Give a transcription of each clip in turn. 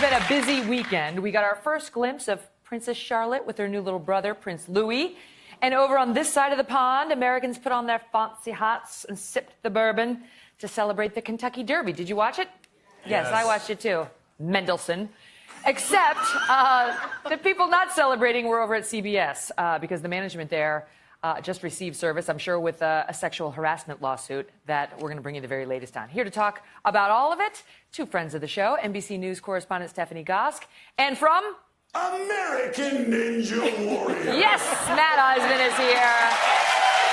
been a busy weekend. We got our first glimpse of Princess Charlotte with her new little brother, Prince Louis. And over on this side of the pond, Americans put on their fancy hats and sipped the bourbon to celebrate the Kentucky Derby. Did you watch it? Yes, I watched it too. Mendelssohn. Except the people not celebrating were over at CBS because the management there just received service, I'm sure, with a sexual harassment lawsuit that we're going to bring you the very latest on. Here to talk about all of it, two friends of the show, NBC News correspondent Stephanie Gosk, and from American Ninja Warrior. Yes, Matt Iseman is here.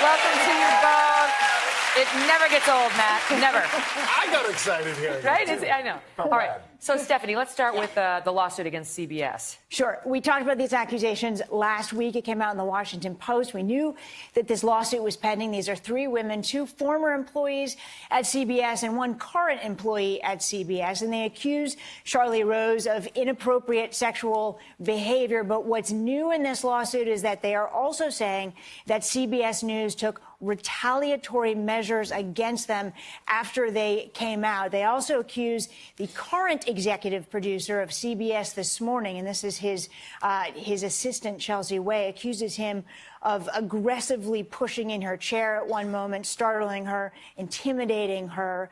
Welcome to you both. It never gets old, Matt. Never. I got excited here. Right? I know. All right. So, Stephanie, let's start with the lawsuit against CBS. Sure. We talked about these accusations last week. It came out in the Washington Post. We knew that this lawsuit was pending. These are three women, two former employees at CBS and one current employee at CBS. And they accuse Charlie Rose of inappropriate sexual behavior. But what's new in this lawsuit is that they are also saying that CBS News took retaliatory measures against them after they came out. They also accuse the current executive producer of CBS This Morning, and this is his assistant, Chelsea Way, accuses him of aggressively pushing in her chair at one moment, startling her, intimidating her.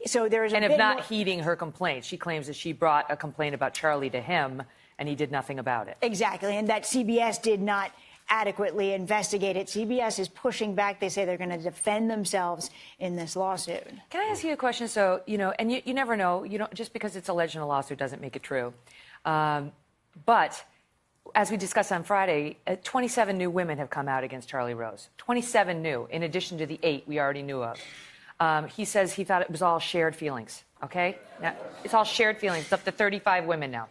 So there's and of not heeding her complaint. She claims that she brought a complaint about Charlie to him, and he did nothing about it. Exactly, and that CBS did not adequately investigate it. CBS is pushing back. They say they're going to defend themselves in this lawsuit. Can I ask you a question? So, and you never know, just because it's alleged in a lawsuit doesn't make it true. But as we discussed on Friday, 27 new women have come out against Charlie Rose. 27 new, in addition to the 8 we already knew of. He says he thought it was all shared feelings, okay? Now, it's all shared feelings. It's up to 35 women now.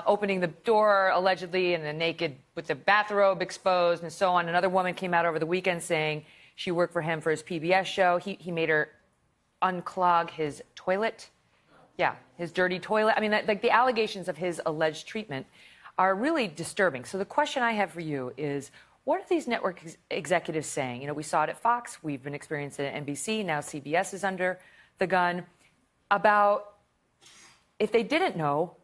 Opening the door, allegedly, in a naked, with the bathrobe exposed and so on. Another woman came out over the weekend saying she worked for him for his PBS show. He made her unclog his toilet. Yeah, his dirty toilet. I mean, like the allegations of his alleged treatment are really disturbing. So the question I have for you is, what are these network executives saying? We saw it at Fox. We've been experiencing it at NBC. Now CBS is under the gun. About if they didn't know,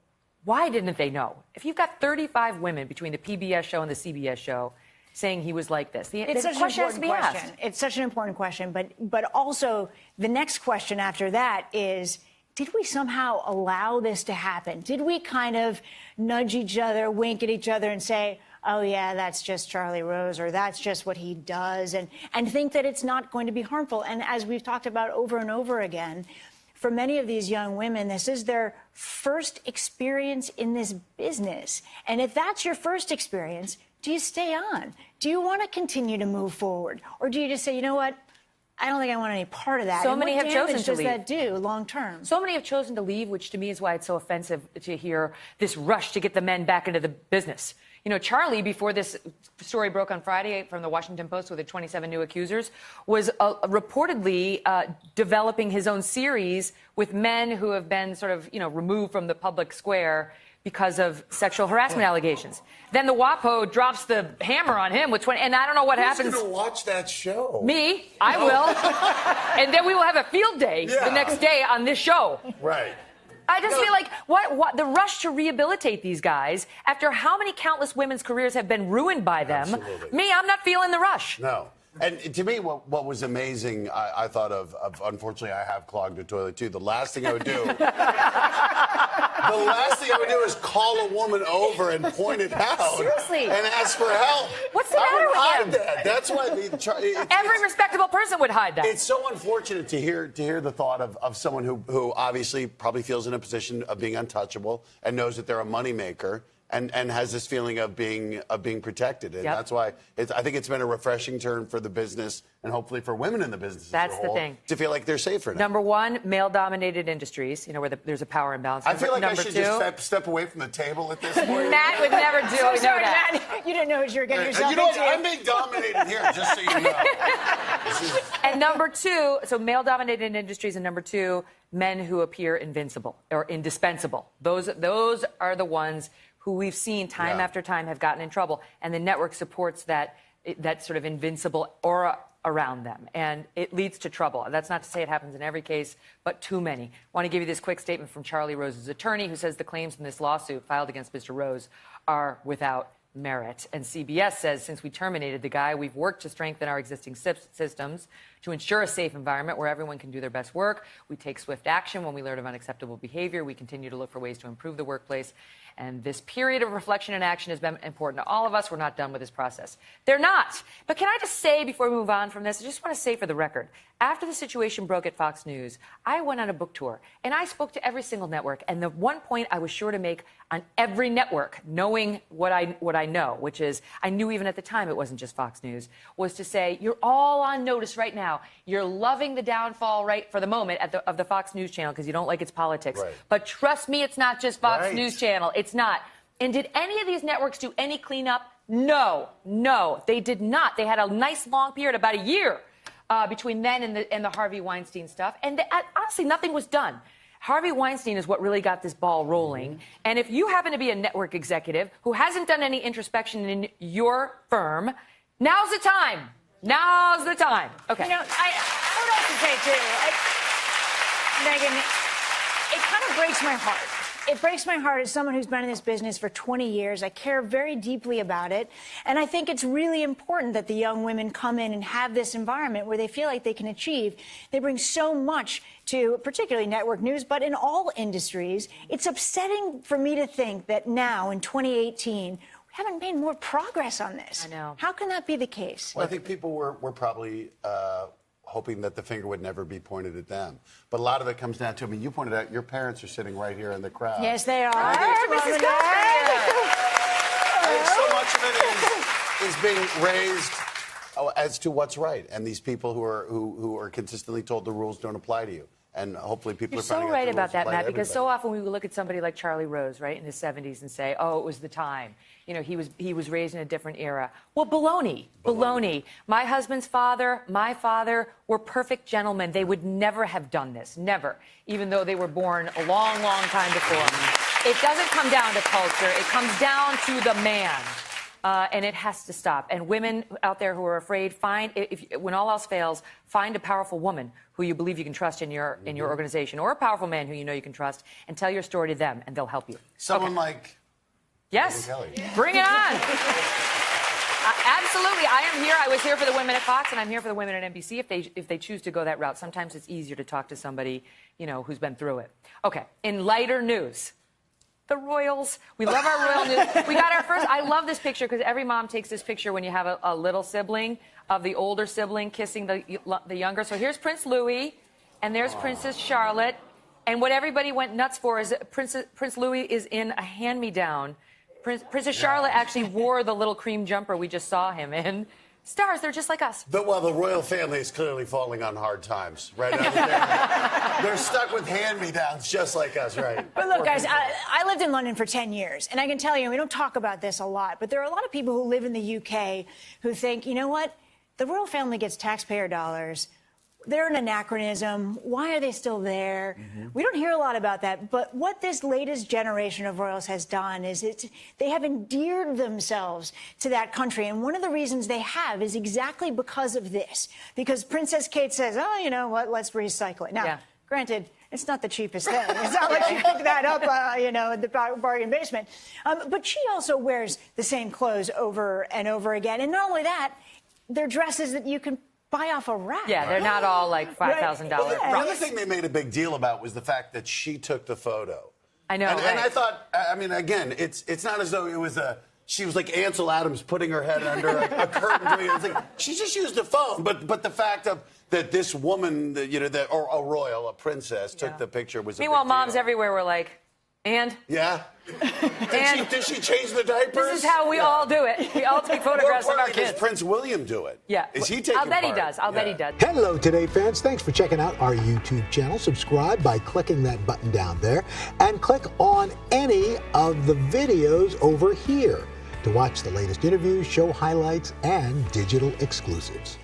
why didn't they know? If you've got 35 women between the PBS show and the CBS show saying he was like this, the question has to be asked. It's such an important question, but also the next question after that is, did we somehow allow this to happen? Did we kind of nudge each other, wink at each other and say, oh, yeah, that's just Charlie Rose, or that's just what he does, and think that it's not going to be harmful? And as we've talked about over and over again, for many of these young women, this is their first experience in this business. And if that's your first experience, do you stay on? Do you want to continue to move forward? Or do you just say, you know what, I don't think I want any part of that? So many have chosen to leave. What damage does that do long term? So many have chosen to leave, which to me is why it's so offensive to hear this rush to get the men back into the business. Charlie, before this story broke on Friday from the Washington Post with the 27 new accusers, was reportedly developing his own series with men who have been sort of, removed from the public square because of sexual harassment allegations. Then the WAPO drops the hammer on him with 20, and I don't know what happens. Who's going to watch that show? Me, I will. And then we will have a field day the next day on this show. Right. I just feel like what the rush to rehabilitate these guys after how many countless women's careers have been ruined by them. Absolutely. Me, I'm not feeling the rush. No. And to me, what was amazing, I thought of, unfortunately, I have clogged a toilet, too. The last thing I would do is call a woman over and point it out. Seriously. And ask for help. What's the matter with him? That's why every respectable person would hide that. It's so unfortunate to hear the thought of someone who obviously probably feels in a position of being untouchable and knows that they're a moneymaker. And has this feeling of being protected. And that's why I think it's been a refreshing turn for the business and hopefully for women in the business that's as a whole, the thing. to feel like they're safer now. Number one, male-dominated industries, where there's a power imbalance. I feel like number I should two, just step away from the table at this point. Matt would never do it. Sorry, Matt. You didn't know what you were getting yourself into. I'm being dominated here, just so you know. And number two, so male-dominated industries, and number two, men who appear invincible or indispensable. Those are the ones who we've seen time after time have gotten in trouble. And the network supports that sort of invincible aura around them, and it leads to trouble. That's not to say it happens in every case, but too many. I want to give you this quick statement from Charlie Rose's attorney, who says the claims in this lawsuit filed against Mr. Rose are without merit. And CBS says, since we terminated the guy, we've worked to strengthen our existing systems to ensure a safe environment where everyone can do their best work. We take swift action when we learn of unacceptable behavior. We continue to look for ways to improve the workplace. And this period of reflection and action has been important to all of us. We're not done with this process. They're not. But can I just say, before we move on from this, I just want to say for the record, after the situation broke at Fox News, I went on a book tour, and I spoke to every single network. And the one point I was sure to make on every network, knowing what I know, which is I knew even at the time it wasn't just Fox News, was to say, you're all on notice right now. You're loving the downfall right for the moment of the Fox News channel because you don't like its politics. Right. But trust me, it's not just Fox Right. News channel. It's not. And did any of these networks do any cleanup? No, they did not. They had a nice long period, about a year, between then and the Harvey Weinstein stuff. And honestly, nothing was done. Harvey Weinstein is what really got this ball rolling. Mm-hmm. And if you happen to be a network executive who hasn't done any introspection in your firm, now's the time. Now's the time. Okay. You know, I would also say, too, Megyn, it kind of breaks my heart. It breaks my heart as someone who's been in this business for 20 years. I care very deeply about it. And I think it's really important that the young women come in and have this environment where they feel like they can achieve. They bring so much to particularly network news, but in all industries. It's upsetting for me to think that now in 2018, we haven't made more progress on this. I know. How can that be the case? Well, I think people were probably hoping that the finger would never be pointed at them. But a lot of it comes down to, I mean, you pointed out your parents are sitting right here in the crowd. Yes, they are. Mrs. Gosk. I think so much of it is being raised as to what's right, and these people who are consistently told the rules don't apply to you. And hopefully people You're are finding so out right the about rules that, apply Matt, to because so everybody. often we look at somebody like Charlie Rose, right, in his 70s and say, oh, it was the time. You know, he was raised in a different era. Well, baloney. My husband's father, my father were perfect gentlemen. They would never have done this, never, even though they were born a long, long time before. It doesn't come down to culture. It comes down to the man. And it has to stop. And women out there who are afraid, when all else fails, find a powerful woman who you believe you can trust in your organization, or a powerful man who you know you can trust, and tell your story to them, and they'll help you. Someone like Yes, Megyn Kelly. Bring it on. Absolutely, I am here. I was here for the women at Fox, and I'm here for the women at NBC if they choose to go that route. Sometimes it's easier to talk to somebody, you know, who's been through it. Okay, in lighter news. The Royals. We love our royal news. We got our first. I love this picture because every mom takes this picture when you have a little sibling of the older sibling kissing the younger. So here's Prince Louis, and there's Princess Charlotte. And what everybody went nuts for is Prince Louis is in a hand-me-down. Princess Charlotte actually wore the little cream jumper we just saw him in. Stars, they're just like us. The royal family is clearly falling on hard times, right? They're stuck with hand-me-downs just like us, right? But look, guys, I lived in London for 10 years, and I can tell you, we don't talk about this a lot, but there are a lot of people who live in the UK who think, you know what? The royal family gets taxpayer dollars. They're an anachronism. Why are they still there? Mm-hmm. We don't hear a lot about that. But what this latest generation of royals has done is they have endeared themselves to that country. And one of the reasons they have is exactly because of this. Because Princess Kate says, oh, you know what, let's recycle it. Now, Granted, it's not the cheapest thing. It's not like she picked that up, in the bargain basement. But she also wears the same clothes over and over again. And not only that, they're dresses that you can buy off a rack. Yeah, they're not all like $5,000. The other thing they made a big deal about was the fact that she took the photo. I know, and I thought, I mean, again, it's not as though it was she was like Ansel Adams putting her head under a curtain. It's like she just used a phone. But the fact that this woman, or a royal, a princess, took the picture was. Meanwhile, a big moms deal. everywhere were like, and? Yeah. Did she change the diapers? This is how we all do it. We all take photographs of our kids. Does Prince William do it? Yeah. Is he taking I'll bet part? he does. I'll bet he does. Hello, Today fans. Thanks for checking out our YouTube channel. Subscribe by clicking that button down there and click on any of the videos over here to watch the latest interviews, show highlights, and digital exclusives.